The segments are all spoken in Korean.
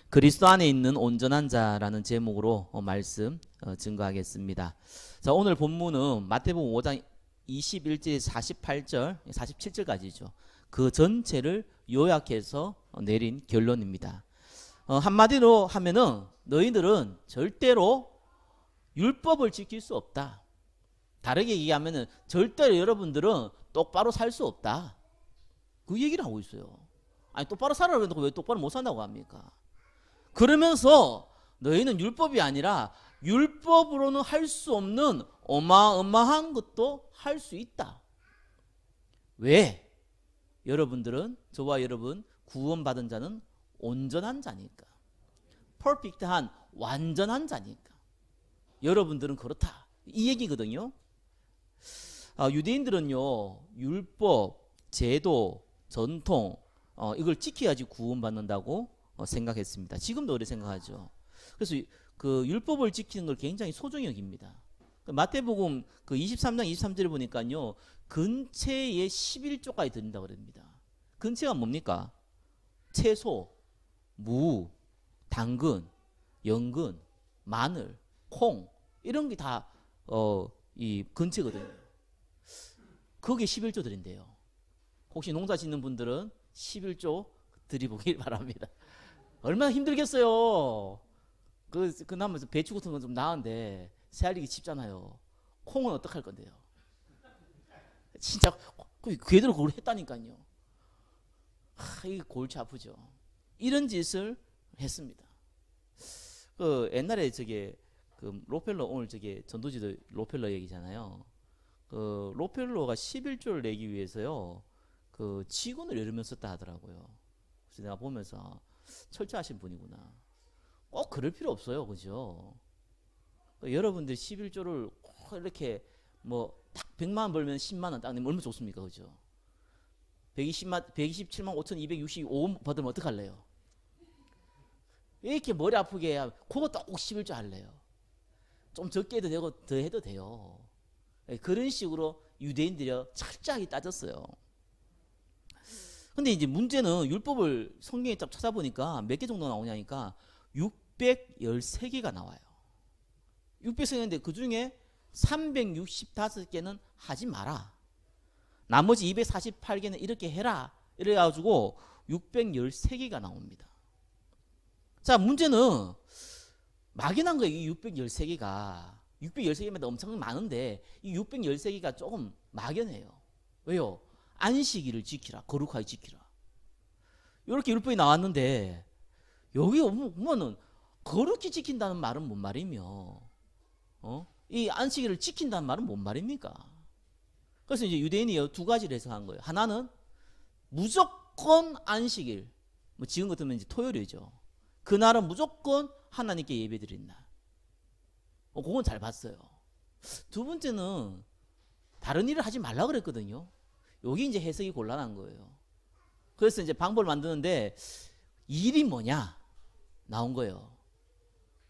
그리스도 안에 있는 온전한 자라는 제목으로 말씀 증거하겠습니다. 자, 오늘 본문은 마태복음 5장 21절 48절 47절까지죠. 그 전체를 요약해서 내린 결론입니다. 한마디로 하면은 너희들은 절대로 율법을 지킬 수 없다. 다르게 얘기하면은 절대로 여러분들은 똑바로 살 수 없다. 그 얘기를 하고 있어요. 아니 똑바로 살아라 그래도 왜 똑바로 못 산다고 합니까? 그러면서 너희는 율법이 아니라 율법으로는 할 수 없는 어마어마한 것도 할 수 있다. 왜? 여러분들은, 저와 여러분 구원받은 자는 온전한 자니까, 퍼펙트한 완전한 자니까 여러분들은 그렇다, 이 얘기거든요. 유대인들은요 율법, 제도, 전통 이걸 지켜야지 구원받는다고 생각했습니다. 지금도 그렇게 생각하죠. 그래서 그 율법을 지키는 걸 굉장히 소중히 여깁니다. 마태복음 그 23장 23절에 보니까요 근체에 11조까지 드린다고 그럽니다. 근체가 뭡니까? 채소, 무, 당근, 연근, 마늘, 콩 이런 게 다 이 근체거든요. 거기에 11조 드린대요. 혹시 농사 짓는 분들은 11조 드리보길 바랍니다. 얼마나 힘들겠어요. 그나마 배추 같은 건 좀 나은데 새알리기 쉽잖아요. 콩은 어떡할 건데요? 진짜 궤대로 그걸 했다니까요. 이게 골치 아프죠. 이런 짓을 했습니다. 그 옛날에 저게 그 로펠러, 오늘 저게 전도지도 로펠러 얘기잖아요. 그 로펠러가 11조를 내기 위해서요 그 직원을 여러 명 썼다 하더라고요. 그래서 내가 보면서 철저하신 분이구나. 꼭 그럴 필요 없어요, 그죠? 여러분들 11조를 이렇게 뭐 딱 100만 원 벌면 10만 원 딱 내면 얼마나 좋습니까, 그죠? 127만 5,265원 받으면 어떡할래요? 이렇게 머리 아프게 해야 그것도 꼭 11조 할래요. 좀 적게 해도 되고 더 해도 돼요. 그런 식으로 유대인들이 철저하게 따졌어요. 근데 이제 문제는 율법을 성경에 딱 찾아보니까 몇 개 정도 나오냐니까 613개가 나와요. 613개인데 그 중에 365개는 하지 마라. 나머지 248개는 이렇게 해라. 이래가지고 613개가 나옵니다. 자, 문제는 막연한 거예요. 이 613개가. 613개면 엄청 많은데 이 613개가 조금 막연해요. 왜요? 안식일을 지키라. 거룩하게 지키라. 이렇게 율법이 나왔는데 여기 보면은 거룩히 지킨다는 말은 뭔 말이며 이 안식일을 지킨다는 말은 뭔 말입니까? 그래서 이제 유대인이 두 가지를 해석한 거예요. 하나는 무조건 안식일, 뭐 지금 같으면 이제 토요일이죠. 그날은 무조건 하나님께 예배드린 날. 그건 잘 봤어요. 두 번째는 다른 일을 하지 말라 그랬거든요. 여기 이제 해석이 곤란한 거예요. 그래서 이제 방법을 만드는데 일이 뭐냐 나온 거예요.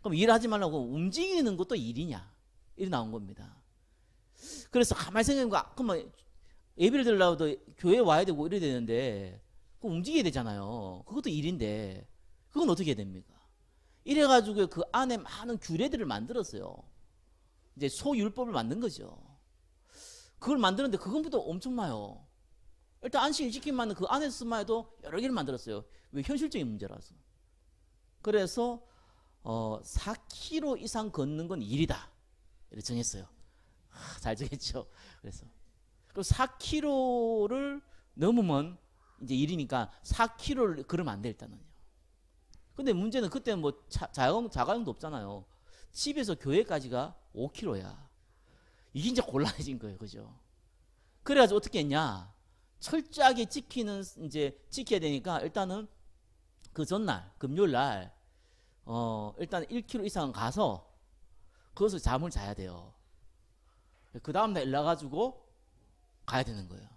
그럼 일하지 말라고 움직이는 것도 일이냐 이리 나온 겁니다. 그래서 가만히 생각해보니까 그러면 예배를 드리려고도 교회에 와야 되고 이래야 되는데 그거 움직여야 되잖아요. 그것도 일인데 그건 어떻게 해야 됩니까? 이래가지고 그 안에 많은 규례들을 만들었어요. 이제 소율법을 만든 거죠. 그걸 만드는데 그것보다 엄청나요. 일단 안식일 지키면 그 안에서만 해도 여러 개를 만들었어요. 왜? 현실적인 문제라서. 그래서 4km 이상 걷는 건 일이다 이렇게 정했어요. 잘 정했죠. 그래서 4km를 넘으면 이제 일이니까 4km를 걸으면 안 돼 일단은요. 근데 문제는 그때는 뭐 자가용도 없잖아요. 집에서 교회까지가 5km야. 이게 이제 곤란해진 거예요, 그죠? 그래가지고 어떻게 했냐? 철저하게 지켜야 되니까 일단은 그 전날 금요일 날 일단 1km 이상 가서 거기서 잠을 자야 돼요. 그 다음날 일나가지고 가야 되는 거예요.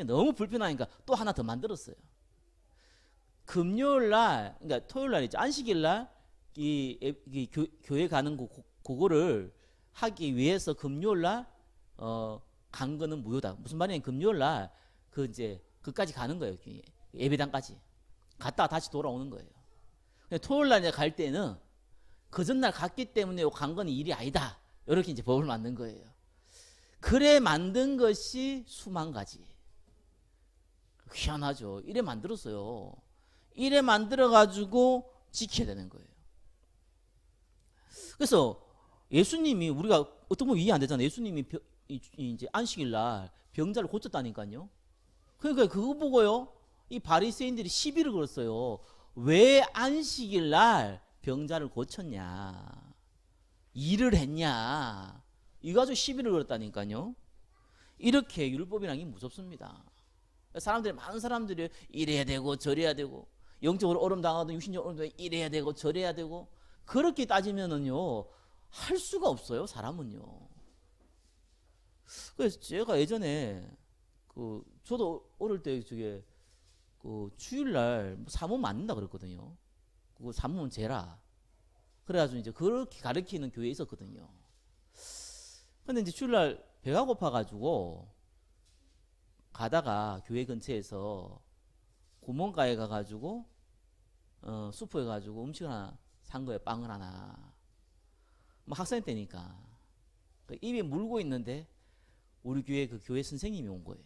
너무 불편하니까 또 하나 더 만들었어요. 금요일 날, 그러니까 토요일 날 있죠. 안식일 날 교회 가는 그거를 하기 위해서 금요일 날 간 거는 무효다. 무슨 말이냐면 금요일 날 그 이제 그까지 가는 거예요. 예배당까지. 갔다가 다시 돌아오는 거예요. 토요일 날 이제 갈 때는 그 전날 갔기 때문에 간 건 일이 아니다. 이렇게 이제 법을 만든 거예요. 그래 만든 것이 수만 가지. 희한하죠. 이래 만들었어요. 이래 만들어 가지고 지켜야 되는 거예요. 그래서 예수님이 우리가 어떤 건 이해 안 되잖아요. 예수님이 이제 안식일 날 병자를 고쳤다니까요. 그러니까 그거 보고요. 이 바리새인들이 시비를 걸었어요. 왜 안식일 날 병자를 고쳤냐? 일을 했냐? 이거 가지고 시비를 걸었다니까요. 이렇게 율법이라는 게 무섭습니다. 사람들이 많은 사람들이 이래야 되고 저래야 되고 영적으로 어려움 당하든 육신적으로 어려움 당하든 이래야 되고 저래야 되고 그렇게 따지면은요 할 수가 없어요. 사람은요. 그래서 제가 예전에 저도 어릴 때 저게 주일날 사모면 안 된다 그랬거든요. 그거 사모면 죄라. 그래가지고 이제 그렇게 가르치는 교회에 있었거든요. 근데 이제 주일날 배가 고파가지고 가다가 교회 근처에서 구멍가에 가가지고 슈퍼에 가지고 음식을 하나 산 거예요. 빵을 하나. 뭐 학생 때니까 입에 물고 있는데 우리 교회 그 교회 선생님이 온 거예요.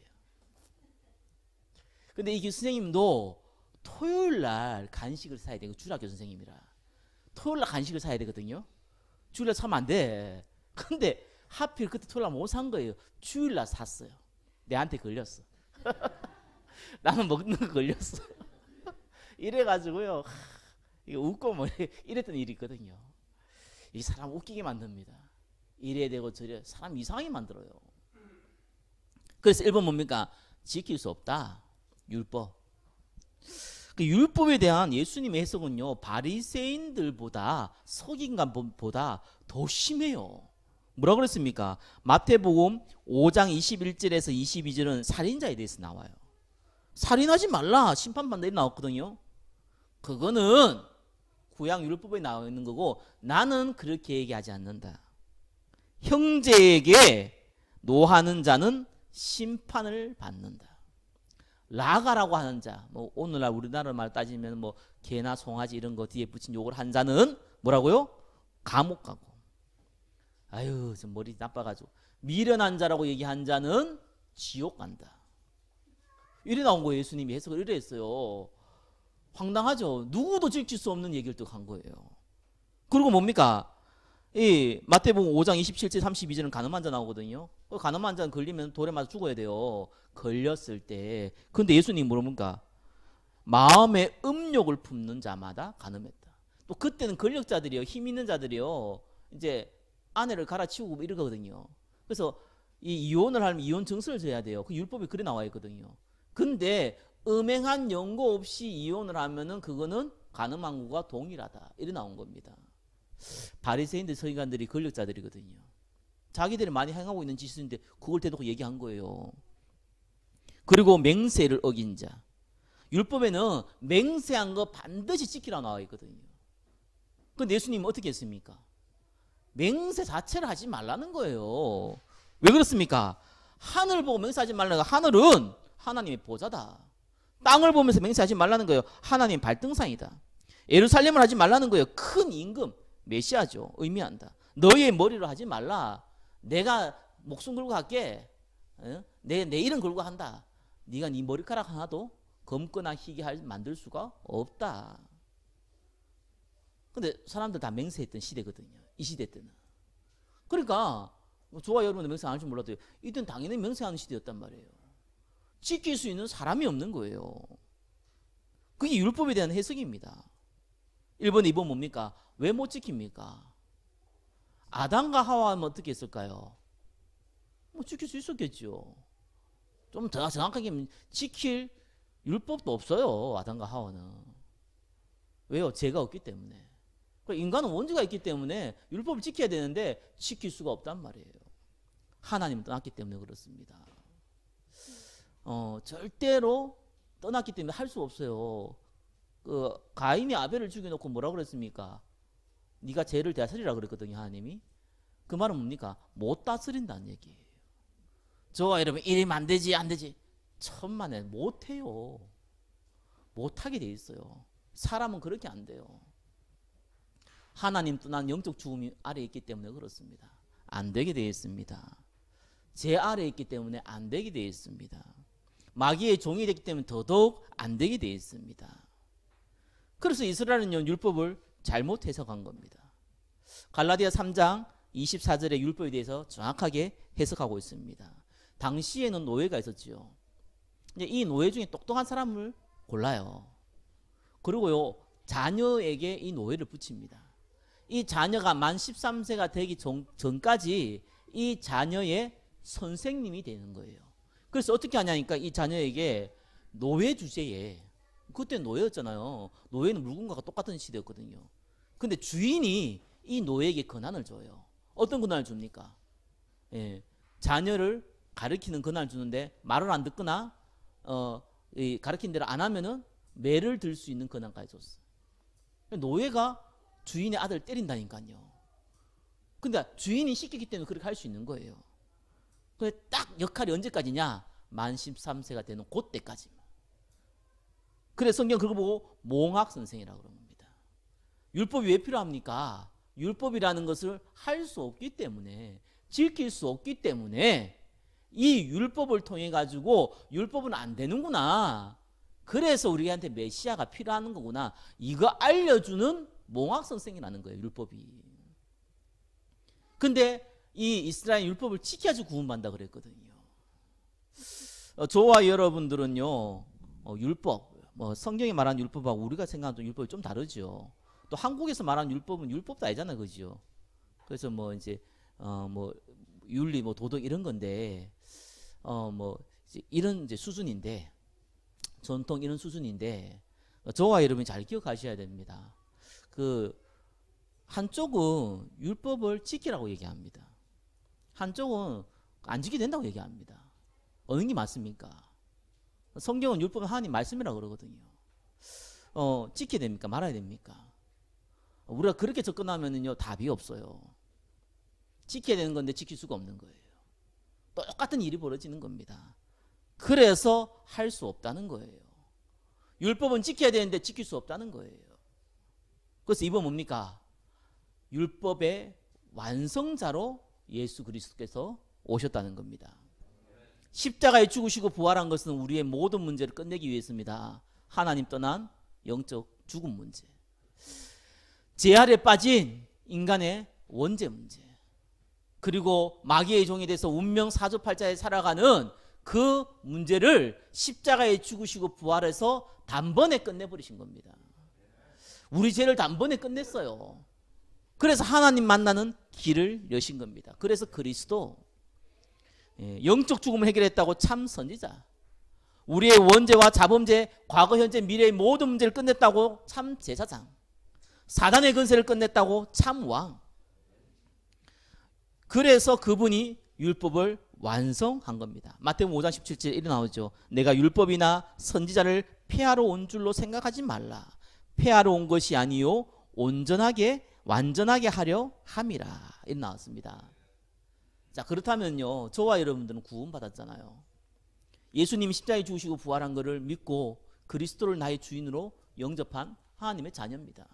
근데 이 선생님도 토요일 날 간식을 사야 되고 주일학교 선생님이라 토요일 날 간식을 사야 되거든요. 주일 날 사면 안 돼. 근데 하필 그때 토요일 날 못 산 거예요. 주일 날 샀어요. 내한테 걸렸어. 나는 먹는 거 걸렸어. 이래가지고요. 이거 웃고 뭐 이랬던 일이 있거든요. 이 사람 웃기게 만듭니다. 이래야 되고 저래 사람 이상하게 만들어요. 그래서 1번 뭡니까? 지킬 수 없다. 율법. 그 율법에 대한 예수님의 해석은요. 바리새인들보다 서기관보다 더 심해요. 뭐라 그랬습니까? 마태복음 5장 21절에서 22절은 살인자에 대해서 나와요. 살인하지 말라 심판받는다 이렇게 나왔거든요. 그거는 구약 율법에 나와 있는 거고 나는 그렇게 얘기하지 않는다. 형제에게 노하는 자는 심판을 받는다. 라가라고 하는 자, 뭐 오늘날 우리나라 말 따지면 뭐 개나 송아지 이런 거 뒤에 붙인 욕을 한 자는 뭐라고요? 감옥 가고. 아유, 저 머리 나빠가지고 미련한 자라고 얘기한 자는 지옥 간다. 이래 나온 거예요. 예수님이 해석을 이래 했어요. 황당하죠. 누구도 지킬 수 없는 얘기를 또 한 거예요. 그리고 뭡니까? 이 마태복음 5장 27절 32절은 가늠한 자 나오거든요. 가늠한 자는 걸리면 돌에 맞아 죽어야 돼요. 걸렸을 때. 근데 예수님이 뭐랍니까? 마음에 음욕을 품는 자마다 가늠했다. 또 그때는 권력자들이요, 힘 있는 자들이요, 이제 아내를 갈아치우고 이러거든요. 그래서 이 이혼을 하면 이혼 증서를 줘야 돼요. 그 율법에 그래 나와 있거든요. 근데 음행한 연고 없이 이혼을 하면은 그거는 가늠한 것과 동일하다. 이래 나온 겁니다. 바리새인들 서기관들이 권력자들이거든요. 자기들이 많이 행하고 있는 짓인데 그걸 대놓고 얘기한 거예요. 그리고 맹세를 어긴 자. 율법에는 맹세한 거 반드시 지키라 나와 있거든요. 근데 예수님은 어떻게 했습니까? 맹세 자체를 하지 말라는 거예요. 왜 그렇습니까? 하늘 보고 맹세하지 말라는 거. 하늘은 하나님의 보좌다. 땅을 보면서 맹세하지 말라는 거예요. 하나님 발등상이다. 예루살렘을 하지 말라는 거예요. 큰 임금, 메시아죠. 의미한다. 너의 머리로 하지 말라. 내가 목숨 걸고 할게. 내 이름 걸고 한다. 네가 네 머리카락 하나도 검거나 희게 만들 수가 없다. 근데 사람들 다 맹세했던 시대거든요. 이 시대 때는. 그러니까 저와 여러분은 맹세 안 할 줄 몰라도 이때는 당연히 맹세하는 시대였단 말이에요. 지킬 수 있는 사람이 없는 거예요. 그게 율법에 대한 해석입니다. 1번, 2번 뭡니까? 왜 못 지킵니까? 아담과 하와는 어떻게 했을까요? 뭐 지킬 수 있었겠죠. 좀 더 정확하게 지킬 율법도 없어요. 아담과 하와는. 왜요? 죄가 없기 때문에. 인간은 원죄가 있기 때문에 율법을 지켜야 되는데 지킬 수가 없단 말이에요. 하나님은 떠났기 때문에 그렇습니다. 절대로 떠났기 때문에 할 수 없어요. 가인이 아벨을 죽여놓고 뭐라고 그랬습니까? 네가 죄를 다스리라 그랬거든요. 하나님이. 그 말은 뭡니까? 못 다스린다는 얘기예요. 저와 여러분 이러면 안 되지 안 되지. 천만에 못해요. 못하게 돼 있어요. 사람은 그렇게 안 돼요. 하나님 떠난 영적 죽음이 아래에 있기 때문에 그렇습니다. 안 되게 되어 있습니다. 제 아래에 있기 때문에 안 되게 되어 있습니다. 마귀의 종이 됐기 때문에 더더욱 안 되게 되어 있습니다. 그래서 이스라엘은요, 율법을 잘못 해석한 겁니다. 갈라디아 3장 24절의 율법에 대해서 정확하게 해석하고 있습니다. 당시에는 노예가 있었지요. 이제 이 노예 중에 똑똑한 사람을 골라요. 그리고요, 자녀에게 이 노예를 붙입니다. 이 자녀가 만 13세가 되기 전까지 이 자녀의 선생님이 되는 거예요. 그래서 어떻게 하냐니까 이 자녀에게 노예 주제에, 그때 노예였잖아요. 노예는 물건과 똑같은 시대였거든요. 근데 주인이 이 노예에게 권한을 줘요. 어떤 권한을 줍니까? 예, 자녀를 가르치는 권한을 주는데 말을 안 듣거나 가르친 대로 안 하면은 매를 들 수 있는 권한까지 줬어요. 노예가 주인의 아들을 때린다니까요. 근데 주인이 시키기 때문에 그렇게 할 수 있는 거예요. 근데 딱 역할이 언제까지냐? 만 13세가 되는 그때까지만. 그래서 성경 그거 보고 몽학 선생이라고 그럽니다. 율법이 왜 필요합니까? 율법이라는 것을 할 수 없기 때문에, 지킬 수 없기 때문에 이 율법을 통해 가지고 율법은 안 되는구나. 그래서 우리한테 메시아가 필요한 거구나. 이거 알려주는 몽학 선생이라는 거예요, 율법이. 근데 이 이스라엘 율법을 지켜야지 구원받는다 그랬거든요. 저와 여러분들은요, 율법, 성경이 말하는 율법하고 우리가 생각하는 율법이 좀 다르죠. 또 한국에서 말하는 율법은 율법도 아니잖아요, 그죠? 그래서 이제 윤리, 도덕 이런 건데, 이제 이런 이제 수준인데, 전통 이런 수준인데, 저와 여러분이 잘 기억하셔야 됩니다. 한쪽은 율법을 지키라고 얘기합니다. 한쪽은 안 지켜야 된다고 얘기합니다. 어느 게 맞습니까? 성경은 율법은 하나님 말씀이라고 그러거든요. 지켜야 됩니까? 말아야 됩니까? 우리가 그렇게 접근하면은요, 답이 없어요. 지켜야 되는 건데 지킬 수가 없는 거예요. 똑같은 일이 벌어지는 겁니다. 그래서 할 수 없다는 거예요. 율법은 지켜야 되는데 지킬 수 없다는 거예요. 그래서 이번 뭡니까? 율법의 완성자로 예수 그리스도께서 오셨다는 겁니다. 십자가에 죽으시고 부활한 것은 우리의 모든 문제를 끝내기 위해서입니다. 하나님 떠난 영적 죽음 문제, 죄 아래 빠진 인간의 원죄 문제, 그리고 마귀의 종이 돼서 운명 사주팔자에 살아가는 그 문제를 십자가에 죽으시고 부활해서 단번에 끝내버리신 겁니다. 우리 죄를 단번에 끝냈어요. 그래서 하나님 만나는 길을 여신 겁니다. 그래서 그리스도, 영적 죽음을 해결했다고 참 선지자, 우리의 원죄와 자범죄, 과거 현재 미래의 모든 문제를 끝냈다고 참 제사장, 사단의 근세를 끝냈다고 참 왕. 그래서 그분이 율법을 완성한 겁니다. 마태복음 5장 17절 이렇게 나오죠. 내가 율법이나 선지자를 폐하러 온 줄로 생각하지 말라. 폐하러 온 것이 아니요 온전하게 완전하게 하려 함이라. 이렇게 나왔습니다. 자, 그렇다면요, 저와 여러분들은 구원받았잖아요. 예수님이 십자가에 죽으시고 부활한 것을 믿고 그리스도를 나의 주인으로 영접한 하나님의 자녀입니다.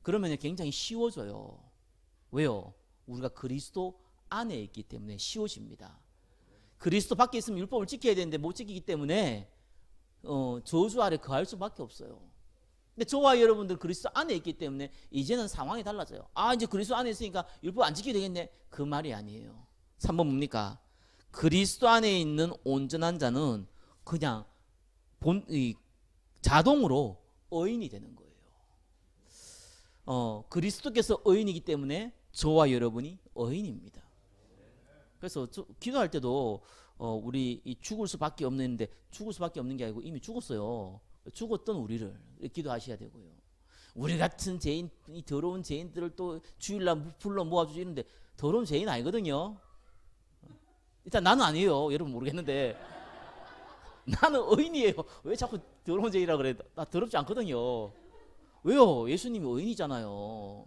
그러면 굉장히 쉬워져요. 왜요? 우리가 그리스도 안에 있기 때문에 쉬워집니다. 그리스도 밖에 있으면 율법을 지켜야 되는데 못 지키기 때문에 저주 아래 거할 수밖에 없어요. 근데 저와 여러분들 그리스도 안에 있기 때문에 이제는 상황이 달라져요. 이제 그리스도 안에 있으니까 율법 안 지켜야 되겠네. 그 말이 아니에요. 3번 뭡니까? 그리스도 안에 있는 온전한 자는 그냥 자동으로 의인이 되는 거예요. 그리스도께서 의인이기 때문에 저와 여러분이 의인입니다. 그래서 기도할 때도 우리 죽을 수밖에 없는데, 죽을 수밖에 없는 게 아니고 이미 죽었어요. 죽었던 우리를 기도하셔야 되고요. 우리 같은 죄인, 이 더러운 죄인들을 또 주일날 불러 모아주지 이런데 더러운 죄인 아니거든요. 일단 나는 아니에요. 여러분 모르겠는데 나는 의인이에요. 왜 자꾸 더러운 죄인이라 그래? 나 더럽지 않거든요. 왜요? 예수님이 의인이잖아요.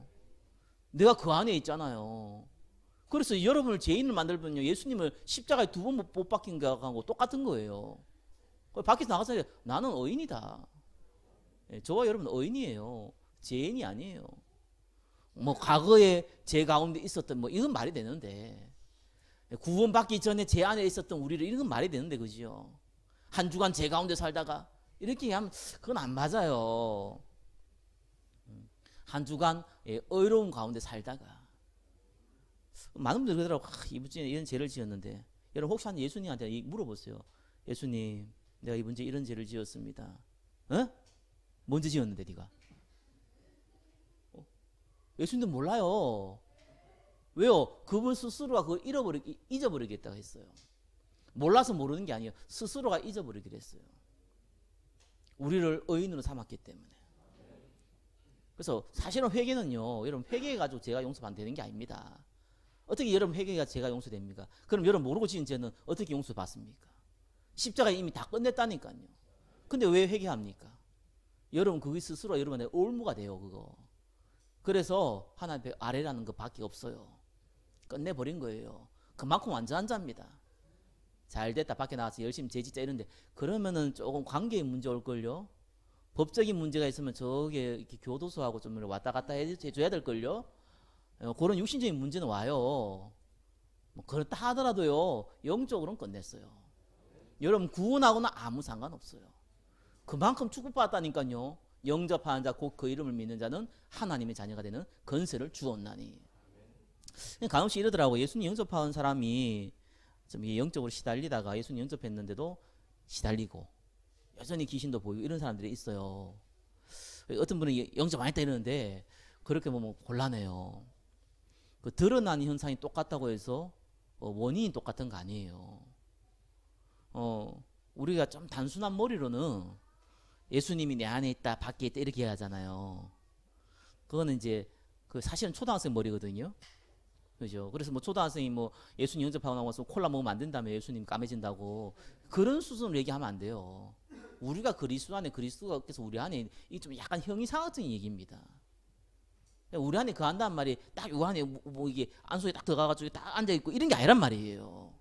내가 그 안에 있잖아요. 그래서 여러분을 죄인을 만들면요, 예수님을 십자가에 2번 못 박힌 거하고 똑같은 거예요. 밖에서 나가서 나는 의인이다. 저와 여러분 의인이에요. 죄인이 아니에요. 뭐 과거에 제 가운데 있었던 뭐 이건 말이 되는데, 구원받기 전에 제 안에 있었던 우리를 이런 건 말이 되는데, 그죠? 한 주간 제 가운데 살다가 이렇게 하면 그건 안 맞아요. 한 주간 의로운 가운데 살다가. 많은 분들이 그러더라고. 이번 주에 이런 죄를 지었는데, 여러분 혹시 한 예수님한테 물어보세요. 예수님, 내가 이번 주에 이런 죄를 지었습니다. 어? 뭔지 지었는데 네가? 예수님도 몰라요. 왜요? 그분 스스로가 그걸 잊어버리겠다고 했어요. 몰라서 모르는 게 아니에요. 스스로가 잊어버리기로 했어요. 우리를 의인으로 삼았기 때문에. 그래서 사실은 회개는요, 여러분 회개해가지고 제가 용서 안 되는 게 아닙니다. 어떻게 여러분 회개가 제가 용서됩니까? 그럼 여러분 모르고 지은 죄는 어떻게 용서받습니까? 십자가에 이미 다 끝냈다니까요. 근데 왜 회개합니까? 여러분 그게 스스로 여러분의 올무가 돼요, 그거. 그래서 하나님 아래라는 것밖에 없어요. 끝내버린 거예요. 그만큼 완전한 자입니다. 잘됐다 밖에 나가서 열심히 죄짓자 이런데, 그러면은 조금 관계의 문제 올걸요. 법적인 문제가 있으면 저게 이렇게 교도소하고 좀 왔다 갔다 해줘야 될걸요. 그런 육신적인 문제는 와요. 뭐 그렇다 하더라도요, 영적으로는 끝냈어요. 여러분 구원하고는 아무 상관없어요. 그만큼 축복받았다니까요. 영접하는 자 곧 그 이름을 믿는 자는 하나님의 자녀가 되는 건세를 주었나니. 가끔씩 이러더라고. 예수님 영접한 사람이 좀 영적으로 시달리다가 예수님 영접했는데도 시달리고 여전히 귀신도 보이고 이런 사람들이 있어요. 어떤 분은 영접 안 했다 이러는데, 그렇게 보면 곤란해요. 그 드러나는 현상이 똑같다고 해서 원인이 똑같은 거 아니에요. 우리가 좀 단순한 머리로는 예수님이 내 안에 있다 밖에 있다 이렇게 하잖아요. 그거는 이제 그 사실은 초등학생 머리거든요. 그죠? 그래서 뭐 초등학생이 뭐 예수님 영접하고 나와서 콜라 먹으면 안 된다며 예수님 까매진다고 그런 수준으로 얘기하면 안 돼요. 우리가 그리스도 안에, 그리스도께서 우리 안에, 이 좀 약간 형이상학적인 얘기입니다. 우리 안에 그 한다는 말이 딱 요 안에 뭐 이게 안속에 딱 들어가가지고 딱 앉아 있고 이런 게 아니란 말이에요.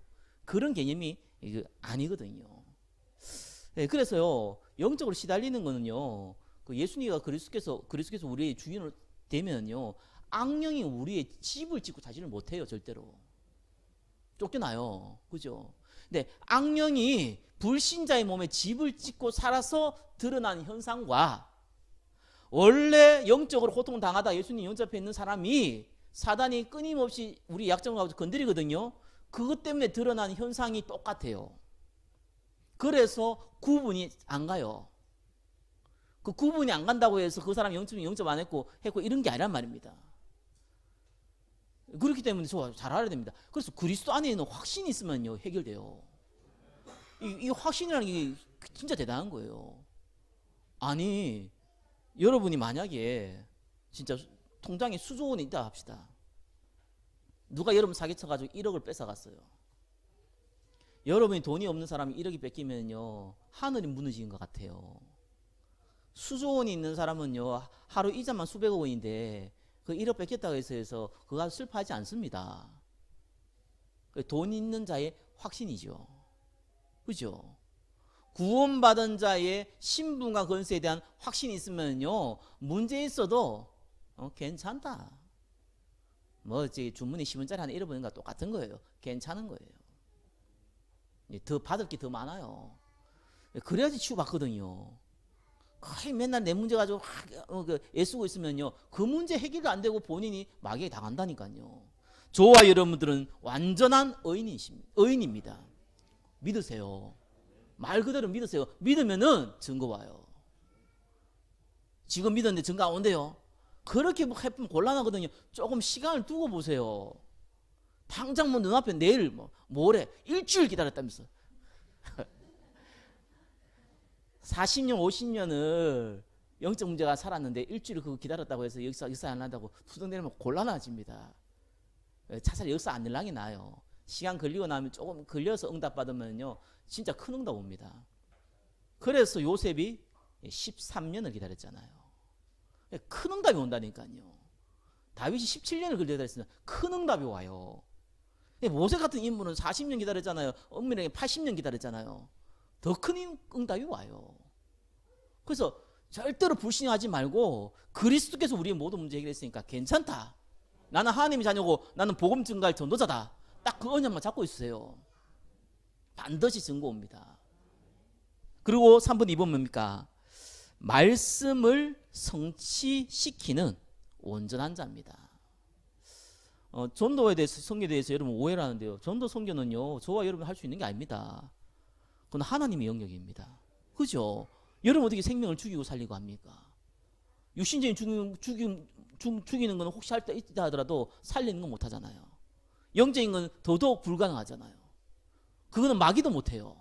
그런 개념이 아니거든요. 네, 그래서요, 영적으로 시달리는 거는요, 그 예수님과 그리스도께서 우리의 주인으로 되면요, 악령이 우리의 집을 짓고 자지를 못해요, 절대로. 쫓겨나요. 그죠? 근데 악령이 불신자의 몸에 집을 짓고 살아서 드러난 현상과, 원래 영적으로 고통을 당하다 예수님 영접해 있는 사람이 사단이 끊임없이 우리 약점을 가지고 건드리거든요. 그것 때문에 드러난 현상이 똑같아요. 그래서 구분이 안 가요. 그 구분이 안 간다고 해서 그 사람이 영접 안 했고 이런 게 아니란 말입니다. 그렇기 때문에 잘 알아야 됩니다. 그래서 그리스도 안에 있는 확신이 있으면요, 해결돼요. 이 확신이라는 게 진짜 대단한 거예요. 아니, 여러분이 만약에 진짜 통장에 수조 원이 있다 합시다. 누가 여러분 사기쳐가지고 1억을 뺏어갔어요. 여러분이 돈이 없는 사람이 1억이 뺏기면요, 하늘이 무너지는 것 같아요. 수조 원이 있는 사람은요, 하루 이자만 수백억 원인데 그 1억 뺏겼다고 해서 그거 슬퍼하지 않습니다. 돈 있는 자의 확신이죠. 그죠? 구원받은 자의 신분과 권세에 대한 확신이 있으면요, 문제 있어도 괜찮다. 뭐 주머니 10원짜리 하나 잃어버린 거랑 똑같은 거예요. 괜찮은 거예요. 더 받을 게 더 많아요. 그래야지 치유받거든요. 거의 맨날 내 문제 가지고 애쓰고 있으면요, 그 문제 해결도 안 되고 본인이 마귀에 당한다니까요. 저와 여러분들은 완전한 의인입니다. 믿으세요. 말 그대로 믿으세요. 믿으면은 증거 와요. 지금 믿었는데 증거 안 온대요. 그렇게 뭐 해보면 곤란하거든요. 조금 시간을 두고 보세요. 당장 뭐 눈앞에 내일 모레 일주일 기다렸다면서 40년 50년을 영적 문제가 살았는데 일주일 그거 기다렸다고 해서 역사 안 한다고 투정되면 곤란해집니다. 차라리 역사 안 일랑이 나요. 시간 걸리고 나면 조금 걸려서 응답받으면요, 진짜 큰 응답 옵니다. 그래서 요셉이 13년을 기다렸잖아요. 큰 응답이 온다니까요. 다윗이 17년을 기다렸으면 큰 응답이 와요. 모세 같은 인물은 40년 기다렸잖아요. 엄밀하게 80년 기다렸잖아요. 더 큰 응답이 와요. 그래서 절대로 불신하지 말고 그리스도께서 우리의 모든 문제 해결했으니까 괜찮다. 나는 하나님의 자녀고 나는 복음 증거할 전도자다. 딱 그 언약만 잡고 있으세요. 반드시 증거 옵니다. 그리고 3번 2번 뭡니까? 말씀을 성취시키는 온전한 자입니다. 전도에 대해서, 성경에 대해서 여러분 오해를 하는데요. 전도 선교는요, 저와 여러분 할 수 있는 게 아닙니다. 그건 하나님의 영역입니다. 그죠? 여러분 어떻게 생명을 죽이고 살리고 합니까? 육신적인 죽이는 건 혹시 할 때 있다 하더라도 살리는 건 못 하잖아요. 영적인 건 더더욱 불가능하잖아요. 그거는 마귀도 못 해요.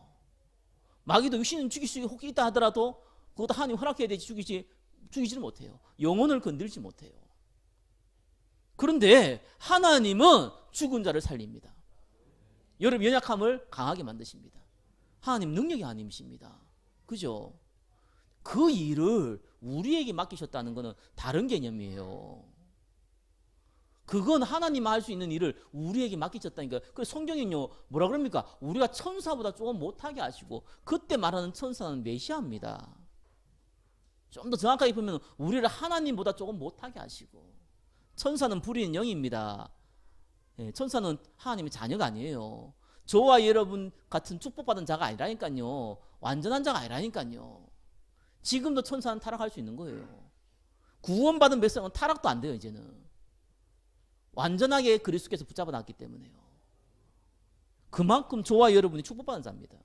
마귀도 육신은 죽일 수 혹시 있다 하더라도 그것도 하나님 허락해야 되지 죽이지를 못해요. 영혼을 건들지 못해요. 그런데 하나님은 죽은 자를 살립니다. 여러분 연약함을 강하게 만드십니다. 하나님 능력이 하나님이십니다. 그죠? 그 일을 우리에게 맡기셨다는 것은 다른 개념이에요. 그건 하나님 할 수 있는 일을 우리에게 맡기셨다니까. 그래서 성경은요 뭐라 그럽니까? 우리가 천사보다 조금 못하게 하시고, 그때 말하는 천사는 메시아입니다. 좀 더 정확하게 보면 우리를 하나님보다 조금 못하게 하시고, 천사는 불의인 영입니다. 천사는 하나님의 자녀가 아니에요. 저와 여러분 같은 축복받은 자가 아니라니까요. 완전한 자가 아니라니까요. 지금도 천사는 타락할 수 있는 거예요. 구원받은 백성은 타락도 안 돼요. 이제는 완전하게 그리스도께서 붙잡아 놨기 때문에요. 그만큼 저와 여러분이 축복받은 자입니다.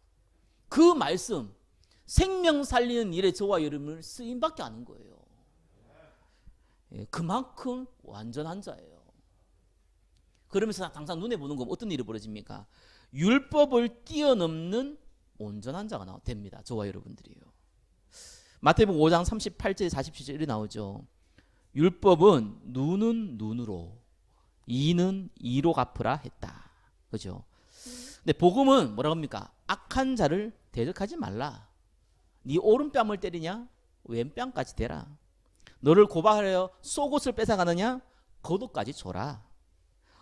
그 말씀, 생명 살리는 일에 저와 여러분을 쓰임받게 하는 거예요. 그만큼 완전한 자예요. 그러면서 항상 눈에 보는 건 어떤 일이 벌어집니까? 율법을 뛰어넘는 온전한 자가 됩니다. 저와 여러분들이요. 마태복음 5장 38절 47절에 나오죠. 율법은 눈은 눈으로 이는 이로 갚으라 했다. 그죠? 근데 복음은 뭐라고 합니까? 악한 자를 대적하지 말라. 네 오른뺨을 때리냐? 왼뺨까지 대라. 너를 고발하여 속옷을 뺏어가느냐? 겉옷까지 줘라.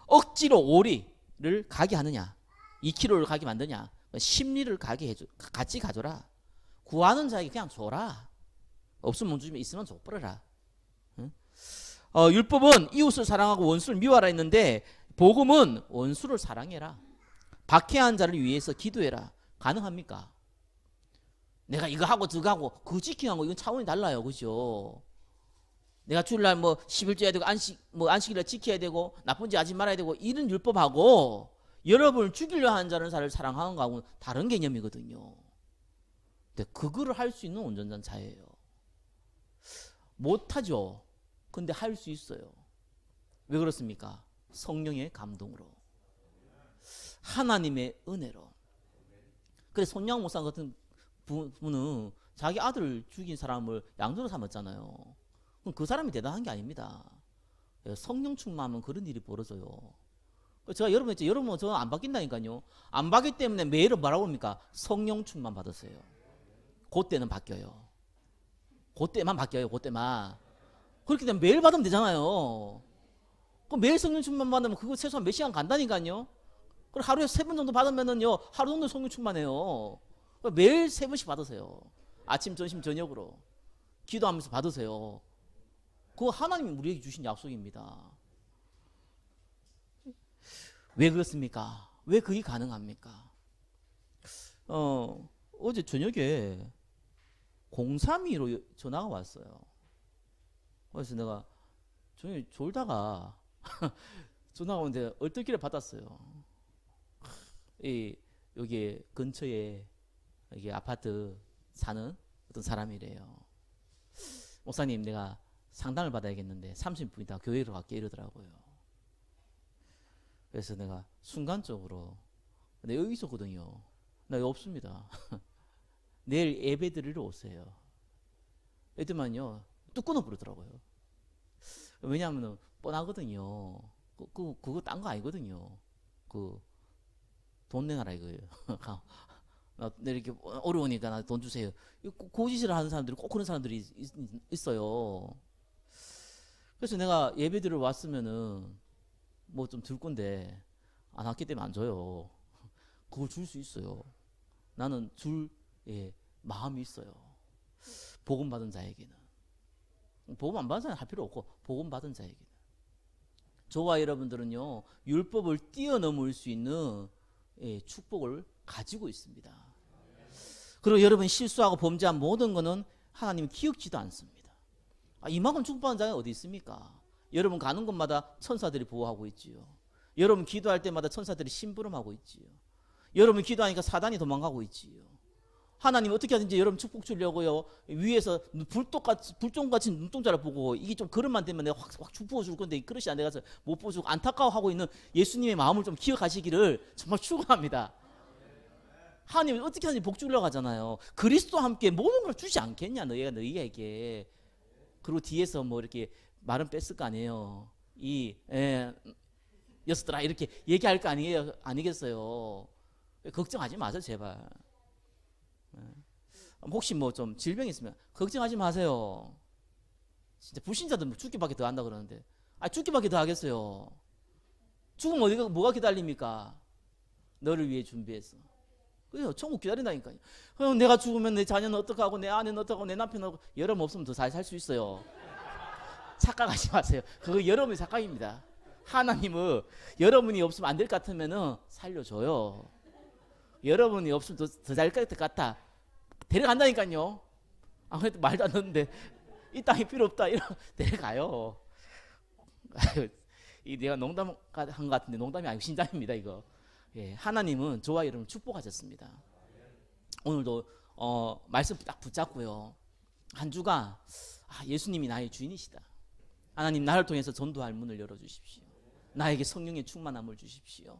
억지로 오리를 가게 하느냐? 2kg를 가게 만드냐? 심리를 가게 해줘. 같이 가져라. 구하는 자에게 그냥 줘라. 없으면 못 주면 있으면 줘버려라. 응? 율법은 이웃을 사랑하고 원수를 미워하라 했는데 복음은 원수를 사랑해라. 박해한 자를 위해서 기도해라. 가능합니까? 내가 이거 하고 저거 하고 그거 지키는 거 이건 차원이 달라요. 그죠? 내가 주일날 뭐 11조 해야 되고 안식일날 지켜야 되고 나쁜 짓 하지 말아야 되고 이런 율법하고 여러분을 죽이려 하는 자를 사랑하는 거하고는 다른 개념이거든요. 근데 그거를 할 수 있는 온전한 자예요. 못하죠. 근데 할 수 있어요. 왜 그렇습니까? 성령의 감동으로, 하나님의 은혜로. 그래서 손양 목사 같은 분은 자기 아들을 죽인 사람을 양도로 삼았잖아요. 그럼 그 사람이 대단한 게 아닙니다. 성령 충만하면 그런 일이 벌어져요. 제가 여러분 저는 안 바뀐다니까요. 안 바뀌기 때문에 매일 뭐라고 합니까? 성령 충만 받았어요. 그때는 바뀌어요. 그때만 바뀌어요. 그때만. 그렇게 되면 매일 받으면 되잖아요. 그럼 매일 성령 충만 받으면 그거 최소한 몇 시간 간다니까요. 그럼 하루에 3번 정도 받으면은요, 하루 정도 성령 충만해요. 매일 3번씩 받으세요. 아침, 점심, 저녁으로 기도하면서 받으세요. 그거 하나님이 우리에게 주신 약속입니다. 왜 그렇습니까? 왜 그게 가능합니까? 어제 저녁에 032로 전화가 왔어요. 그래서 내가 저녁에 졸다가 전화가 오는데 얼떨결에 받았어요. 여기 근처에 여기 아파트 사는 어떤 사람이래요. 목사님, 내가 상담을 받아야겠는데 30분 있다 교회로 갈게 이러더라고요. 그래서 내가 순간적으로 내가 여기 있었거든요. 나 여기 없습니다. 내일 예배 드리러 오세요. 이랬더만요 뚝 끊어 부르더라고요. 왜냐하면 뻔하거든요. 그거 딴 거 아니거든요. 돈 내놔라 이거예요. 나 이렇게 어려우니까 나 돈 주세요. 고지시를 하는 사람들이 꼭 그런 사람들이 있어요. 그래서 내가 예배 드리러 왔으면은 뭐 좀 들 건데 안 왔기 때문에 안 줘요. 그걸 줄 수 있어요. 나는 줄 마음이 있어요. 복음 받은 자에게는. 복음 안 받은 자는 할 필요 없고 복음 받은 자에게는. 저와 여러분들은요 율법을 뛰어넘을 수 있는 축복을 가지고 있습니다. 그리고 여러분 실수하고 범죄한 모든 것은 하나님이 기억지도 않습니다. 이만큼 축복받은 자가 어디 있습니까? 여러분 가는 곳마다 천사들이 보호하고 있지요. 여러분 기도할 때마다 천사들이 심부름하고 있지요. 여러분 기도하니까 사단이 도망가고 있지요. 하나님 어떻게 하든지 여러분 축복 주려고요. 위에서 불똥같이 눈동자를 보고 이게 좀 그릇만 되면 내가 확 부어줄 건데 이 그릇이 안 돼가서 못 부어주고 안타까워하고 있는 예수님의 마음을 좀 기억하시기를 정말 축원합니다. 하나님 어떻게 하든지 복 주려고 하잖아요. 그리스도와 함께 모든 걸 주지 않겠냐 너희에게. 그리고 뒤에서 뭐 이렇게 말은 뺐을 거 아니에요. 녀석들아 이렇게 얘기할 거 아니겠어요. 걱정하지 마세요 제발. 혹시 뭐 좀 질병이 있으면 걱정하지 마세요. 진짜 불신자들 죽기밖에 더 한다 그러는데 죽기밖에 더 하겠어요. 죽으면 뭐가 기다립니까? 너를 위해 준비했어. 그래요. 천국 기다린다니까요. 내가 죽으면 내 자녀는 어떡하고 내 아내는 어떡하고 내 남편은 여러분 없으면 더 잘 살 수 있어요. 착각하지 마세요. 그거 여러분의 착각입니다. 하나님은 여러분이 없으면 안 될 것 같으면 살려줘요. 여러분이 없으면 더 잘 것 같아. 데려간다니까요. 아무래도 말도 안 듣는데 이 땅이 필요 없다 이러 데려가요. 이 내가 농담한 것 같은데 농담이 아니고 진담입니다 이거. 하나님은 저와 여러분 축복하셨습니다. 오늘도 말씀 딱 붙잡고요. 한 주가 예수님이 나의 주인이시다. 하나님 나를 통해서 전도할 문을 열어주십시오. 나에게 성령의 충만함을 주십시오.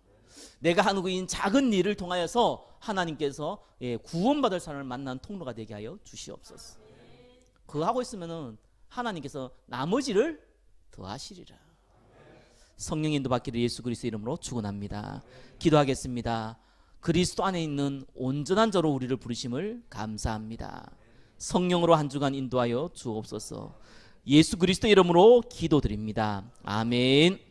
내가 하는 이 작은 일을 통하여서 하나님께서 구원받을 사람을 만난 통로가 되게 하여 주시옵소서. 그거 하고 있으면은 하나님께서 나머지를 더하시리라. 성령의 인도받기를 예수 그리스도 이름으로 축원합니다. 기도하겠습니다. 그리스도 안에 있는 온전한 자로 우리를 부르심을 감사합니다. 성령으로 한 주간 인도하여 주옵소서. 예수 그리스도 이름으로 기도드립니다. 아멘.